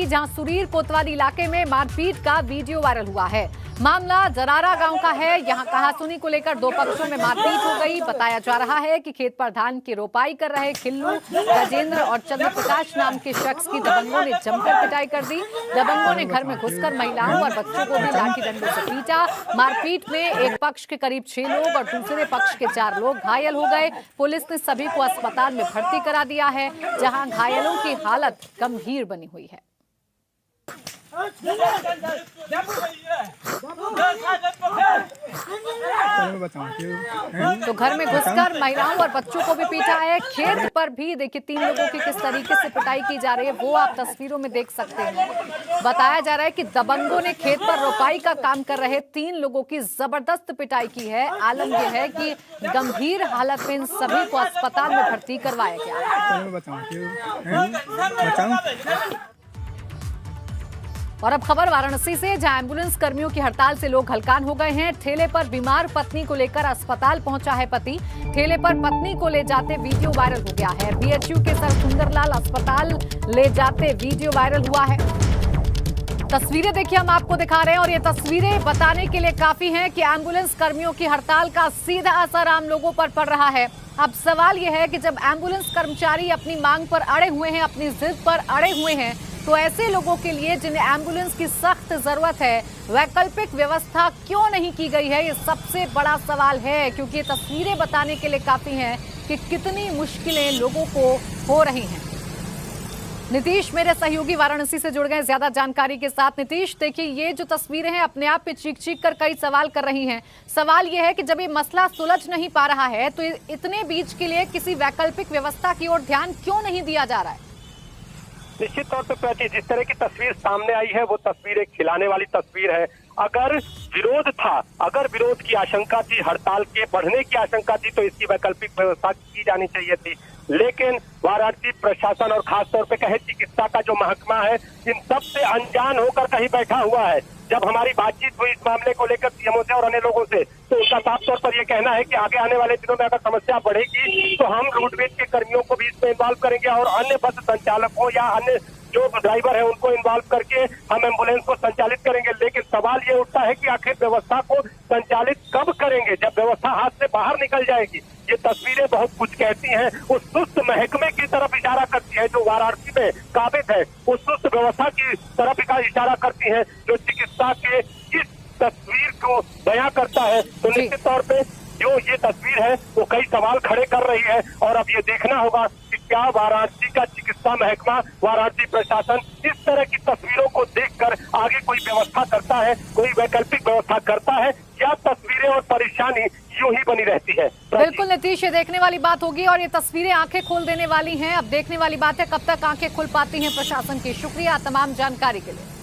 पति, जहां सुरीर कोतवाली इलाके में मारपीट का वीडियो वायरल हुआ है। मामला जरारा गांव का है। यहां कहासुनी को लेकर दो पक्षों में मारपीट हो गई। बताया जा रहा है कि खेत पर धान की रोपाई कर रहे खिल्लू, गजेंद्र और चंद्र प्रकाश नाम के शख्स की दबंगों ने जमकर पिटाई कर दी। दबंगों ने घर में घुसकर महिलाओं और बच्चों को भी लाठी डंडों से पीटा। मारपीट में एक पक्ष के करीब 6 लोग और दूसरे पक्ष के 4 लोग घायल हो गए। पुलिस ने सभी को अस्पताल में भर्ती करा दिया है, जहां घायलों की हालत गंभीर बनी हुई है। तो घर में घुसकर महिलाओं और बच्चों को भी पीटा है। खेत पर भी देखिए 3 लोगों की किस तरीके से पिटाई की जा रही है, वो आप तस्वीरों में देख सकते हैं। बताया जा रहा है कि दबंगों ने खेत पर रोपाई का काम कर रहे 3 लोगों की जबरदस्त पिटाई की है। आलम यह है कि गंभीर हालत में इन सभी को अस्पताल में भर्ती करवाया गया। और अब खबर वाराणसी से, जहां एम्बुलेंस कर्मियों की हड़ताल से लोग हलकान हो गए हैं। ठेले पर बीमार पत्नी को लेकर अस्पताल पहुंचा है पति। ठेले पर पत्नी को ले जाते वीडियो वायरल हो गया है। बीएचयू के सर सुंदरलाल अस्पताल ले जाते वीडियो वायरल हुआ है। तस्वीरें देखिए हम आपको दिखा रहे हैं और ये तस्वीरें बताने के लिए काफी हैं कि एम्बुलेंस कर्मियों की हड़ताल का सीधा असर आम लोगों पर पड़ रहा है। अब सवाल यह है कि जब एम्बुलेंस कर्मचारी अपनी मांग पर अड़े हुए हैं, अपनी जिद पर अड़े हुए हैं, तो ऐसे लोगों के लिए जिन्हें एम्बुलेंस की सख्त जरूरत है, वैकल्पिक व्यवस्था क्यों नहीं की गई है, ये सबसे बड़ा सवाल है। क्योंकि ये तस्वीरें बताने के लिए काफी हैं कि कितनी मुश्किलें लोगों को हो रही हैं। नीतीश मेरे सहयोगी वाराणसी से जुड़ गए ज्यादा जानकारी के साथ। नीतीश, देखिए ये जो तस्वीरें हैं अपने आप पे चीख चीख कर कई सवाल कर रही हैं। सवाल ये है कि जब ये मसला सुलझ नहीं पा रहा है तो इतने बीच के लिए किसी वैकल्पिक व्यवस्था की ओर ध्यान क्यों नहीं दिया जा रहा है? निश्चित तौर पर प्राची, जिस तरह की तस्वीर सामने आई है वो तस्वीर एक खिलाने वाली तस्वीर है। अगर विरोध था, अगर विरोध की आशंका थी, हड़ताल के बढ़ने की आशंका थी, तो इसकी वैकल्पिक व्यवस्था की जानी चाहिए थी। लेकिन वाराणसी प्रशासन और खासतौर पे कहे चिकित्सा का जो महकमा है, इन सब से अनजान होकर कहीं बैठा हुआ है। जब हमारी बातचीत हुई इस मामले को लेकर सीएमओ से और अन्य लोगों से, तो उनका साफ तौर पर यह कहना है कि आगे आने वाले दिनों में अगर समस्या बढ़ेगी तो हम रोडवेज के कर्मियों को भी इसमें इन्वॉल्व करेंगे और अन्य बस संचालकों या अन्य जो ड्राइवर है उनको इन्वॉल्व करके हम एम्बुलेंस को संचालित करेंगे। लेकिन सवाल ये उठता है कि आखिर व्यवस्था को संचालित कब करेंगे, जब व्यवस्था हाथ से बाहर निकल जाएगी। ये तस्वीरें बहुत कुछ कहती हैं, उस सुस्त महकमे की तरफ इशारा करती है जो वाराणसी में काबिज है, उस सुस्त व्यवस्था की तरफ इशारा करती है जो चिकित्सा के इस तस्वीर को बयां करता है। तो निश्चित तौर पे जो ये तस्वीर है वो कई सवाल खड़े कर रही है और अब ये देखना होगा कि क्या वाराणसी का चिकित्सा महकमा, वाराणसी प्रशासन इस तरह की तस्वीरों को देखकर आगे कोई व्यवस्था करता है, कोई वैकल्पिक व्यवस्था करता है, या तस्वीरें और परेशानी यूं ही बनी रहती है। बिल्कुल नीतीश, ये देखने वाली बात होगी और ये तस्वीरें आंखें खोल देने वाली हैं। अब देखने वाली बात है कब तक आंखें खुल पाती हैं प्रशासन की। शुक्रिया तमाम जानकारी के लिए।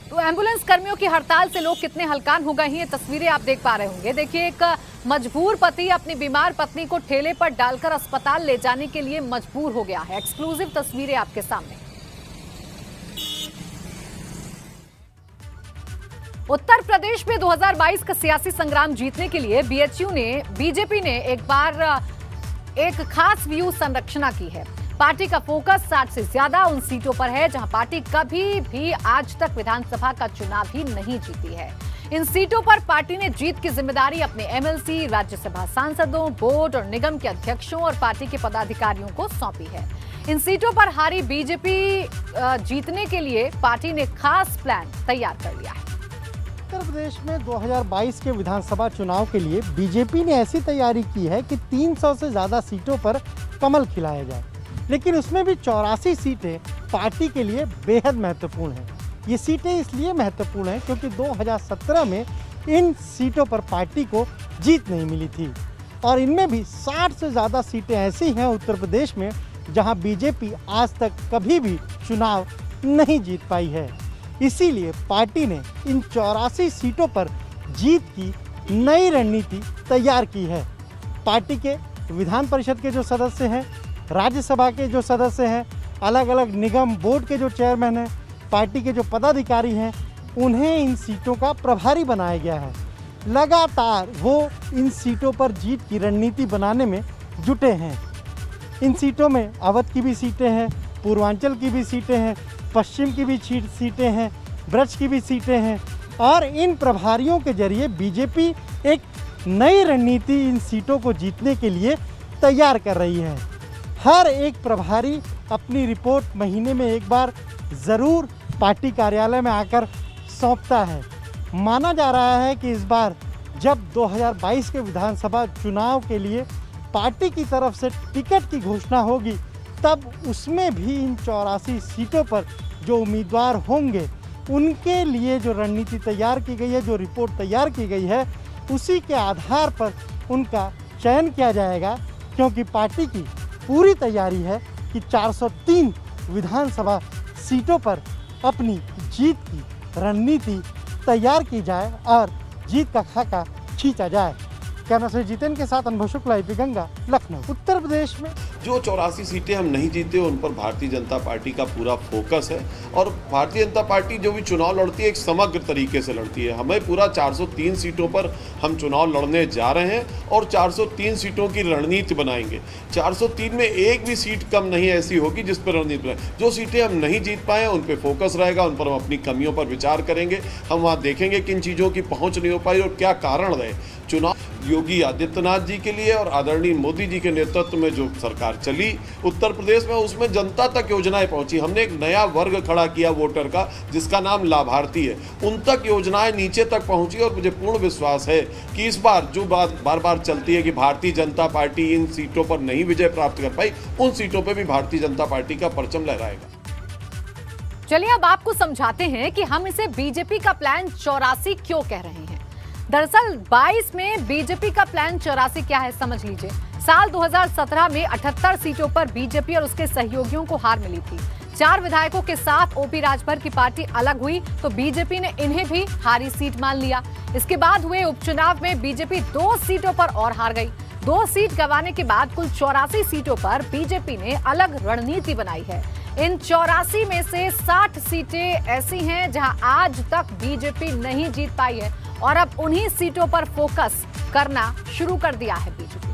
तो एम्बुलेंस कर्मियों की हड़ताल से लोग कितने हलकान हो गए हैं, ये तस्वीरें आप देख पा रहे होंगे। देखिए एक मजबूर पति अपनी बीमार पत्नी को ठेले पर डालकर अस्पताल ले जाने के लिए मजबूर हो गया है। एक्सक्लूसिव तस्वीरें आपके सामने। उत्तर प्रदेश में 2022 का सियासी संग्राम जीतने के लिए बीजेपी ने एक बार एक खास व्यू संरचना की है। पार्टी का फोकस 60 से ज्यादा उन सीटों पर है जहां पार्टी कभी भी आज तक विधानसभा का चुनाव ही नहीं जीती है। इन सीटों पर पार्टी ने जीत की जिम्मेदारी अपने एमएलसी, राज्यसभा सांसदों, बोर्ड और निगम के अध्यक्षों और पार्टी के पदाधिकारियों को सौंपी है। इन सीटों पर हारी बीजेपी जीतने के लिए पार्टी ने खास प्लान तैयार कर लिया है। उत्तर प्रदेश में 2022 के विधानसभा चुनाव के लिए बीजेपी ने ऐसी तैयारी की है कि 300 से ज्यादा सीटों पर कमल खिलाया जाए, लेकिन उसमें भी 84 सीटें पार्टी के लिए बेहद महत्वपूर्ण हैं। ये सीटें इसलिए महत्वपूर्ण हैं क्योंकि 2017 में इन सीटों पर पार्टी को जीत नहीं मिली थी और इनमें भी 60 से ज़्यादा सीटें ऐसी हैं उत्तर प्रदेश में जहां बीजेपी आज तक कभी भी चुनाव नहीं जीत पाई है। इसीलिए पार्टी ने इन 84 सीटों पर जीत की नई रणनीति तैयार की है। पार्टी के विधान परिषद के जो सदस्य हैं, राज्यसभा के जो सदस्य हैं, अलग अलग निगम बोर्ड के जो चेयरमैन हैं, पार्टी के जो पदाधिकारी हैं, उन्हें इन सीटों का प्रभारी बनाया गया है। लगातार वो इन सीटों पर जीत की रणनीति बनाने में जुटे हैं। इन सीटों में अवध की भी सीटें हैं, पूर्वांचल की भी सीटें हैं, पश्चिम की भी सीटें हैं, ब्रज की भी सीटें हैं और इन प्रभारियों के जरिए बीजेपी एक नई रणनीति इन सीटों को जीतने के लिए तैयार कर रही है। हर एक प्रभारी अपनी रिपोर्ट महीने में एक बार ज़रूर पार्टी कार्यालय में आकर सौंपता है। माना जा रहा है कि इस बार जब 2022 के विधानसभा चुनाव के लिए पार्टी की तरफ से टिकट की घोषणा होगी, तब उसमें भी इन 84 सीटों पर जो उम्मीदवार होंगे उनके लिए जो रणनीति तैयार की गई है, जो रिपोर्ट तैयार की गई है, उसी के आधार पर उनका चयन किया जाएगा। क्योंकि पार्टी की पूरी तैयारी है कि 403 विधानसभा सीटों पर अपनी जीत की रणनीति तैयार की जाए और जीत का खाका खींचा जाए। कैमरा से जितेन के साथ अनुभव शुक्ला, एपी गंगा, लखनऊ। उत्तर प्रदेश में जो 84 सीटें हम नहीं जीते उन पर भारतीय जनता पार्टी का पूरा फोकस है और भारतीय जनता पार्टी जो भी चुनाव लड़ती है एक समग्र तरीके से लड़ती है। हमें पूरा 403 सीटों पर हम चुनाव लड़ने जा रहे हैं और 403 सीटों की रणनीति बनाएंगे। 403 में एक भी सीट कम नहीं ऐसी होगी जिस पर रणनीति बनाए। जो सीटें हम नहीं जीत पाए उन पर फोकस रहेगा, उन पर हम अपनी कमियों पर विचार करेंगे। हम वहाँ देखेंगे किन चीज़ों की पहुँच नहीं हो पाई और क्या कारण रहे। चुनाव योगी आदित्यनाथ जी के लिए और आदरणीय मोदी जी के नेतृत्व में जो सरकार चली उत्तर प्रदेश में, उसमें जनता तक योजनाएं पहुंची। हमने एक नया वर्ग खड़ा किया वोटर का जिसका नाम लाभार्थी है। उन तक योजनाएं नीचे तक पहुंची और मुझे पूर्ण विश्वास है कि इस बार जो बात बार बार चलती है कि भारतीय जनता पार्टी इन सीटों पर नहीं विजय प्राप्त कर पाई, उन सीटों पर भी भारतीय जनता पार्टी का परचम लहराएगा। चलिए अब आपको समझाते हैं कि हम इसे बीजेपी का प्लान 84 क्यों कह रहे हैं। दरअसल 22 में बीजेपी का प्लान 84 क्या है समझ लीजिए। साल 2017 में 78 सीटों पर बीजेपी और उसके सहयोगियों को हार मिली थी। 4 विधायकों के साथ ओपी राजभर की पार्टी अलग हुई तो बीजेपी ने इन्हें भी हारी सीट मान लिया। इसके बाद हुए उपचुनाव में बीजेपी 2 सीटों पर और हार गई। 2 सीट गंवाने के बाद कुल 84 सीटों पर बीजेपी ने अलग रणनीति बनाई है। इन 84 में से 60 सीटें ऐसी हैं जहां आज तक बीजेपी नहीं जीत पाई है और अब उन्हीं सीटों पर फोकस करना शुरू कर दिया है बीजेपी।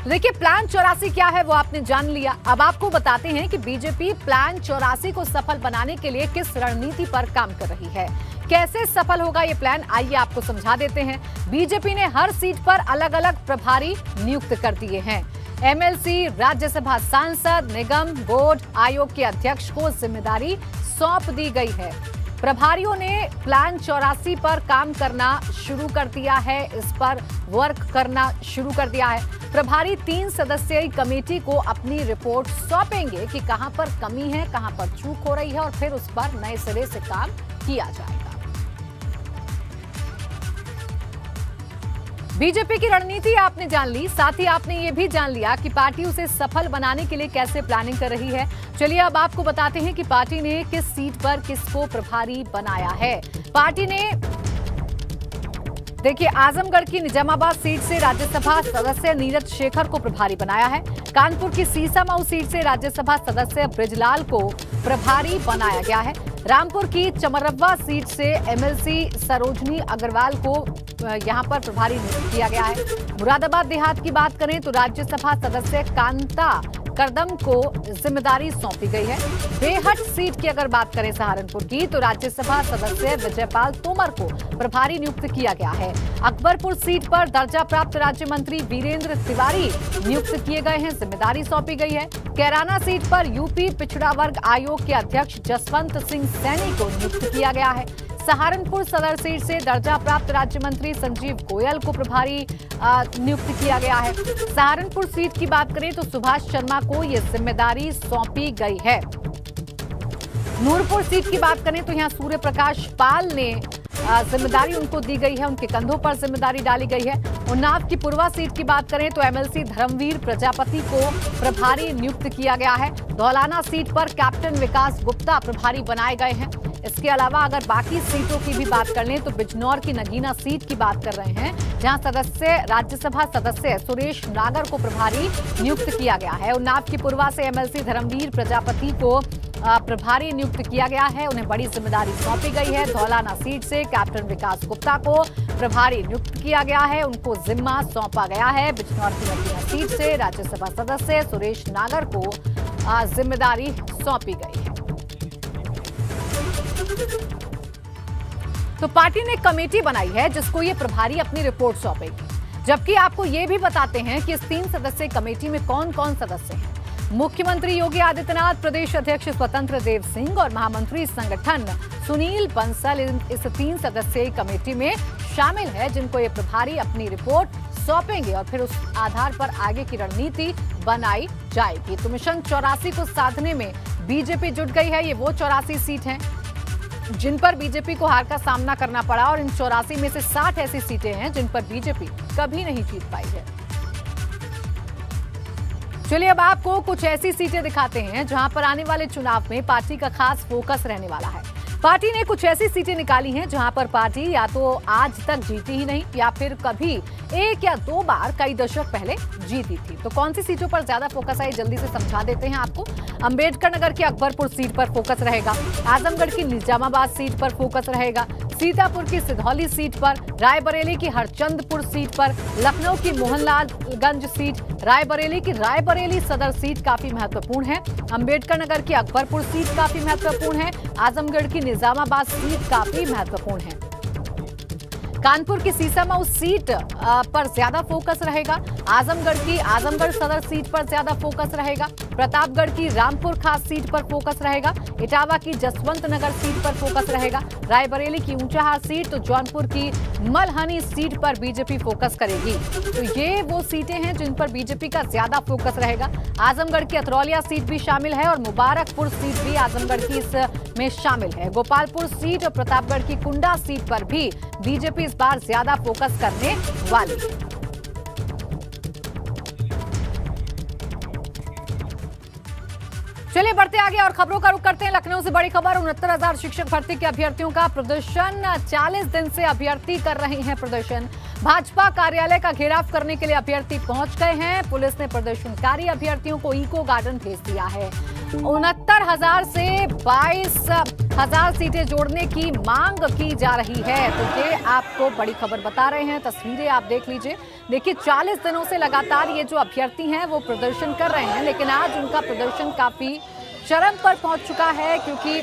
देखिए प्लान 84 क्या है वो आपने जान लिया। अब आपको बताते हैं कि बीजेपी प्लान 84 को सफल बनाने के लिए किस रणनीति पर काम कर रही है। कैसे सफल होगा ये प्लान, आइए आपको समझा देते हैं। बीजेपी ने हर सीट पर अलग अलग प्रभारी नियुक्त कर दिए हैं। एमएलसी, राज्यसभा सांसद, निगम, बोर्ड, आयोग के अध्यक्ष को जिम्मेदारी सौंप दी गई है। प्रभारियों ने प्लान 84 पर काम करना शुरू कर दिया है, इस पर वर्क करना शुरू कर दिया है। प्रभारी 3 सदस्यीय कमेटी को अपनी रिपोर्ट सौंपेंगे कि कहां पर कमी है, कहां पर चूक हो रही है और फिर उस पर नए सिरे से काम किया जाएगा। बीजेपी की रणनीति आपने जान ली, साथ ही आपने ये भी जान लिया कि पार्टी उसे सफल बनाने के लिए कैसे प्लानिंग कर रही है। चलिए अब आपको बताते हैं कि पार्टी ने किस सीट पर किसको प्रभारी बनाया है। पार्टी ने देखिए आजमगढ़ की निजामाबाद सीट से राज्यसभा सदस्य नीरज शेखर को प्रभारी बनाया है। कानपुर की सीसामऊ सीट से राज्यसभा सदस्य ब्रिजलाल को प्रभारी बनाया गया है। रामपुर की चमरवा सीट से एमएलसी सरोजनी अग्रवाल को यहां पर प्रभारी नियुक्त किया गया है। मुरादाबाद देहात की बात करें तो राज्यसभा सदस्य कांता करदम को जिम्मेदारी सौंपी गई है। बेहट सीट की अगर बात करें सहारनपुर की तो राज्यसभा सदस्य विजयपाल तोमर को प्रभारी नियुक्त किया गया है। अकबरपुर सीट पर दर्जा प्राप्त राज्य मंत्री वीरेंद्र तिवारी नियुक्त किए गए हैं, जिम्मेदारी सौंपी गई है। कैराना सीट पर यूपी पिछड़ा वर्ग आयोग के अध्यक्ष जसवंत सिंह सैनी को नियुक्त किया गया है। सहारनपुर सदर सीट से दर्जा प्राप्त राज्य मंत्री संजीव गोयल को प्रभारी नियुक्त किया गया है। सहारनपुर सीट की बात करें तो सुभाष शर्मा को यह जिम्मेदारी सौंपी गई है। नूरपुर सीट की बात करें तो यहां सूर्य प्रकाश पाल ने जिम्मेदारी उनको दी गई है, उनके कंधों पर जिम्मेदारी डाली गई है। उन्नाव की पूर्वा सीट की बात करें तो एमएलसी धर्मवीर प्रजापति को प्रभारी नियुक्त किया गया है। धौलाना सीट पर कैप्टन विकास गुप्ता प्रभारी बनाए गए हैं। इसके अलावा अगर बाकी सीटों की भी बात कर लें तो बिजनौर की नगीना सीट की बात कर रहे हैं, जहां राज्यसभा सदस्य सुरेश नागर को प्रभारी नियुक्त किया गया है। उन्नाव की पूर्वा से एमएलसी धर्मवीर प्रजापति को प्रभारी नियुक्त किया गया है। उन्हें बड़ी जिम्मेदारी सौंपी गई है। धौलाना सीट से कैप्टन विकास गुप्ता को प्रभारी नियुक्त किया गया है। उनको जिम्मा सौंपा गया है। बिजनौर की नगीना सीट से राज्यसभा सदस्य सुरेश नागर को जिम्मेदारी सौंपी गई है। तो पार्टी ने कमेटी बनाई है जिसको ये प्रभारी अपनी रिपोर्ट सौंपेगी। जबकि आपको ये भी बताते हैं कि इस 3 सदस्यीय कमेटी में कौन कौन सदस्य हैं। मुख्यमंत्री योगी आदित्यनाथ, प्रदेश अध्यक्ष स्वतंत्र देव सिंह और महामंत्री संगठन सुनील बंसल इस 3 सदस्यीय कमेटी में शामिल है, जिनको ये प्रभारी अपनी रिपोर्ट सौंपेंगे और फिर उस आधार पर आगे की रणनीति बनाई जाएगी। तो मिशन 84 को साधने में बीजेपी जुट गई है। ये वो 84 सीट हैं जिन पर बीजेपी को हार का सामना करना पड़ा और इन 84 में से 60 ऐसी सीटें हैं जिन पर बीजेपी कभी नहीं जीत पाई है। चलिए अब आपको कुछ ऐसी सीटें दिखाते हैं जहां पर आने वाले चुनाव में पार्टी का खास फोकस रहने वाला है। पार्टी ने कुछ ऐसी सीटें निकाली हैं जहां पर पार्टी या तो आज तक जीती ही नहीं या फिर कभी 1 या 2 बार कई दशक पहले जीती थी। तो कौन सी सीटों पर ज्यादा फोकस है जल्दी से समझा देते हैं आपको। अंबेडकर नगर की अकबरपुर सीट पर फोकस रहेगा, आजमगढ़ की निजामाबाद सीट पर फोकस रहेगा, सीतापुर की सिधौली सीट पर, रायबरेली की हरचंदपुर सीट पर, लखनऊ की मोहनलालगंज सीट, रायबरेली की रायबरेली सदर सीट काफी महत्वपूर्ण है, अंबेडकर नगर की अकबरपुर सीट काफी महत्वपूर्ण है, आजमगढ़ की निजामाबाद सीट काफी महत्वपूर्ण है। कानपुर की सीसामऊ सीट पर ज्यादा फोकस रहेगा, आजमगढ़ सदर सीट पर ज्यादा फोकस रहेगा, प्रतापगढ़ की रामपुर खास सीट पर फोकस रहेगा, इटावा की जसवंत नगर सीट पर फोकस रहेगा, रायबरेली की ऊंचाहार सीट, तो जौनपुर की मलहनी सीट पर बीजेपी फोकस करेगी। तो ये वो सीटें हैं जिन पर बीजेपी का ज्यादा फोकस रहेगा। आजमगढ़ की अतरौलिया सीट भी शामिल है और मुबारकपुर सीट भी आजमगढ़ की इसमें शामिल है। गोपालपुर सीट और प्रतापगढ़ की कुंडा सीट पर भी बीजेपी इस बार ज्यादा फोकस करने वाली है। चलिए बढ़ते आगे और खबरों का रुख करते हैं। लखनऊ से बड़ी खबर, 69,000 शिक्षक भर्ती के अभ्यर्थियों का प्रदर्शन। 40 दिन से अभ्यर्थी कर रहे हैं प्रदर्शन। भाजपा कार्यालय का घेराव करने के लिए अभ्यर्थी पहुंच गए हैं। पुलिस ने प्रदर्शनकारी अभ्यर्थियों को इको गार्डन भेज दिया है। 69,000 से 22,000 सीटें जोड़ने की मांग की जा रही है। तो ये आपको बड़ी खबर बता रहे हैं। तस्वीरें आप देख लीजिए। देखिए 40 दिनों से लगातार ये जो अभ्यर्थी हैं वो प्रदर्शन कर रहे हैं, लेकिन आज उनका प्रदर्शन काफी चरम पर पहुंच चुका है क्योंकि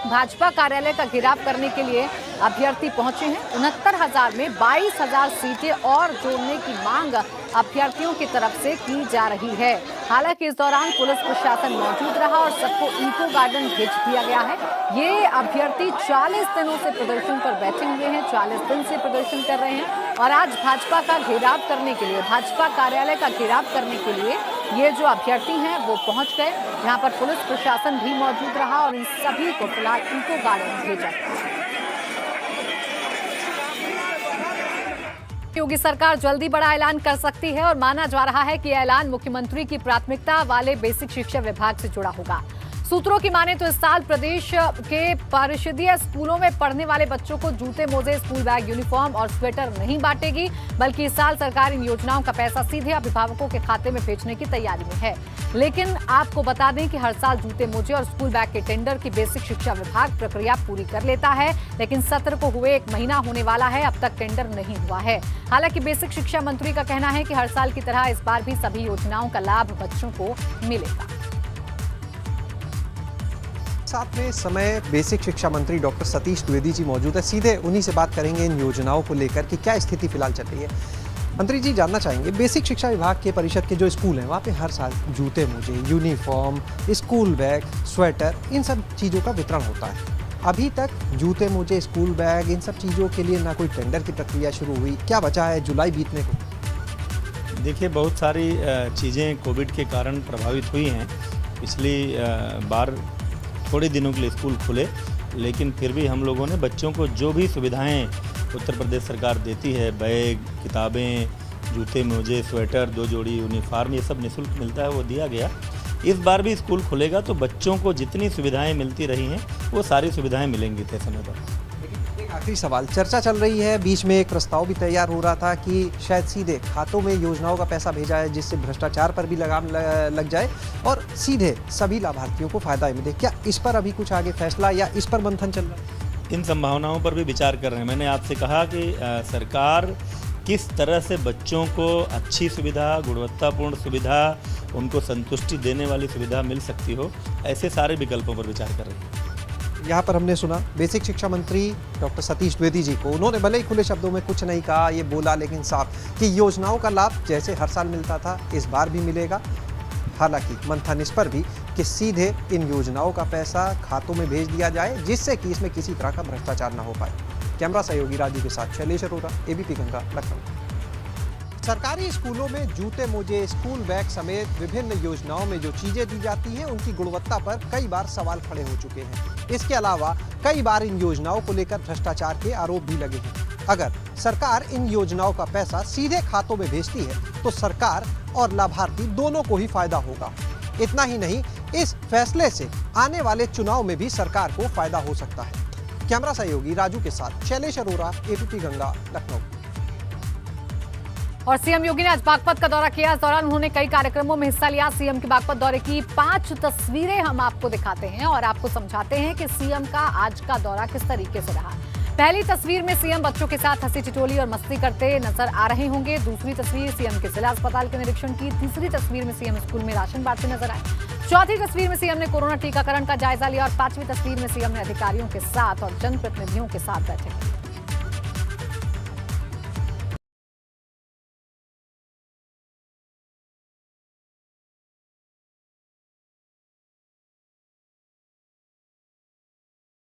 भाजपा कार्यालय का घेराव करने के लिए अभ्यर्थी पहुंचे हैं। 69,000 में 22,000 सीटें और जोड़ने की मांग अभ्यर्थियों की तरफ से की जा रही है। हालांकि इस दौरान पुलिस प्रशासन मौजूद रहा और सबको इको गार्डन भेज दिया गया है। ये अभ्यर्थी 40 दिनों से प्रदर्शन पर बैठे हुए हैं, 40 दिन से प्रदर्शन कर रहे हैं और आज भाजपा का घेराव करने के लिए, भाजपा कार्यालय का घेराव करने के लिए ये जो अभ्यर्थी हैं वो पहुंच गए, जहां पर पुलिस प्रशासन भी मौजूद रहा और इन सभी को फिलहाल इको गार्डन भेजा गया। योगी सरकार जल्दी बड़ा ऐलान कर सकती है और माना जा रहा है कि यह ऐलान मुख्यमंत्री की प्राथमिकता वाले बेसिक शिक्षा विभाग से जुड़ा होगा। सूत्रों की माने तो इस साल प्रदेश के परिषदीय स्कूलों में पढ़ने वाले बच्चों को जूते, मोजे, स्कूल बैग, यूनिफॉर्म और स्वेटर नहीं बांटेगी, बल्कि इस साल सरकार इन योजनाओं का पैसा सीधे अभिभावकों के खाते में भेजने की तैयारी में है। लेकिन आपको बता दें कि हर साल जूते, मोजे और स्कूल बैग के टेंडर की बेसिक शिक्षा विभाग प्रक्रिया पूरी कर लेता है, लेकिन सत्र को हुए 1 महीना होने वाला है, अब तक टेंडर नहीं हुआ है। हालांकि बेसिक शिक्षा मंत्री का कहना है कि हर साल की तरह इस बार भी सभी योजनाओं का लाभ बच्चों को मिलेगा। साथ में इस समय बेसिक शिक्षा मंत्री डॉक्टर सतीश द्विवेदी जी मौजूद है। सीधे उन्हीं से बात करेंगे इन योजनाओं को लेकर कि क्या स्थिति फिलहाल चल रही है। मंत्री जी, जानना चाहेंगे बेसिक शिक्षा विभाग के परिषद के जो स्कूल हैं वहाँ पे हर साल जूते, मोजे, यूनिफॉर्म, स्कूल बैग, स्वेटर, इन सब चीज़ों का वितरण होता है। अभी तक जूते, मोजे, स्कूल बैग, इन सब चीज़ों के लिए ना कोई टेंडर की प्रक्रिया शुरू हुई। क्या बचा है जुलाई बीतने को? देखिए, बहुत सारी चीज़ें कोविड के कारण प्रभावित हुई हैं। पिछली बार थोड़े दिनों के लिए स्कूल खुले, लेकिन फिर भी हम लोगों ने बच्चों को जो भी सुविधाएं उत्तर प्रदेश सरकार देती है, बैग, किताबें, जूते, मोजे, स्वेटर, 2 जोड़ी यूनिफॉर्म, ये सब निःशुल्क मिलता है, वो दिया गया। इस बार भी स्कूल खुलेगा तो बच्चों को जितनी सुविधाएं मिलती रही हैं वो सारी सुविधाएं मिलेंगी तय समय पर। आखिरी सवाल, चर्चा चल रही है, बीच में एक प्रस्ताव भी तैयार हो रहा था कि शायद सीधे खातों में योजनाओं का पैसा भेजा है जिससे भ्रष्टाचार पर भी लगाम लग जाए और सीधे सभी लाभार्थियों को फायदा मिले। क्या इस पर अभी कुछ आगे फैसला या इस पर मंथन चल रहा है? इन संभावनाओं पर भी विचार कर रहे हैं। मैंने आपसे कहा कि सरकार किस तरह से बच्चों को अच्छी सुविधा, गुणवत्तापूर्ण सुविधा, उनको संतुष्टि देने वाली सुविधा मिल सकती हो, ऐसे सारे विकल्पों पर विचार कर रही है। यहाँ पर हमने सुना बेसिक शिक्षा मंत्री डॉक्टर सतीश द्विवेदी जी को, उन्होंने भले ही खुले शब्दों में कुछ नहीं कहा, ये बोला लेकिन साफ कि योजनाओं का लाभ जैसे हर साल मिलता था इस बार भी मिलेगा। हालांकि मंथन इस पर भी कि सीधे इन योजनाओं का पैसा खातों में भेज दिया जाए जिससे कि इसमें किसी तरह का भ्रष्टाचार न हो पाए। कैमरा सहयोगी राजू के साथ शैलेश अरोरा, एबीपी गंगा, लखनऊ। सरकारी स्कूलों में जूते मोजे, स्कूल बैग समेत विभिन्न योजनाओं में जो चीजें दी जाती हैं उनकी गुणवत्ता पर कई बार सवाल खड़े हो चुके हैं। इसके अलावा कई बार इन योजनाओं को लेकर भ्रष्टाचार के आरोप भी लगे हैं। अगर सरकार इन योजनाओं का पैसा सीधे खातों में भेजती है तो सरकार और लाभार्थी दोनों को ही फायदा होगा। इतना ही नहीं, इस फैसले से आने वाले चुनाव में भी सरकार को फायदा हो सकता है। कैमरा सहयोगी राजू के साथ शैलेश अरोरा, एबीपी गंगा, लखनऊ। और सीएम योगी ने आज बागपत का दौरा किया। इस दौरान उन्होंने कई कार्यक्रमों में हिस्सा लिया। सीएम के बागपत दौरे की 5 तस्वीरें हम आपको दिखाते हैं और आपको समझाते हैं कि सीएम का आज का दौरा किस तरीके से रहा। पहली तस्वीर में सीएम बच्चों के साथ हंसी ठिठोली और मस्ती करते नजर आ रहे होंगे। दूसरी तस्वीर सीएम के जिला अस्पताल के निरीक्षण की। तीसरी तस्वीर में सीएम स्कूल में राशन बांटते नजर आए। चौथी तस्वीर में सीएम ने कोरोना टीकाकरण का जायजा लिया और 5वीं तस्वीर में सीएम ने अधिकारियों के साथ और जनप्रतिनिधियों के साथ बैठक की।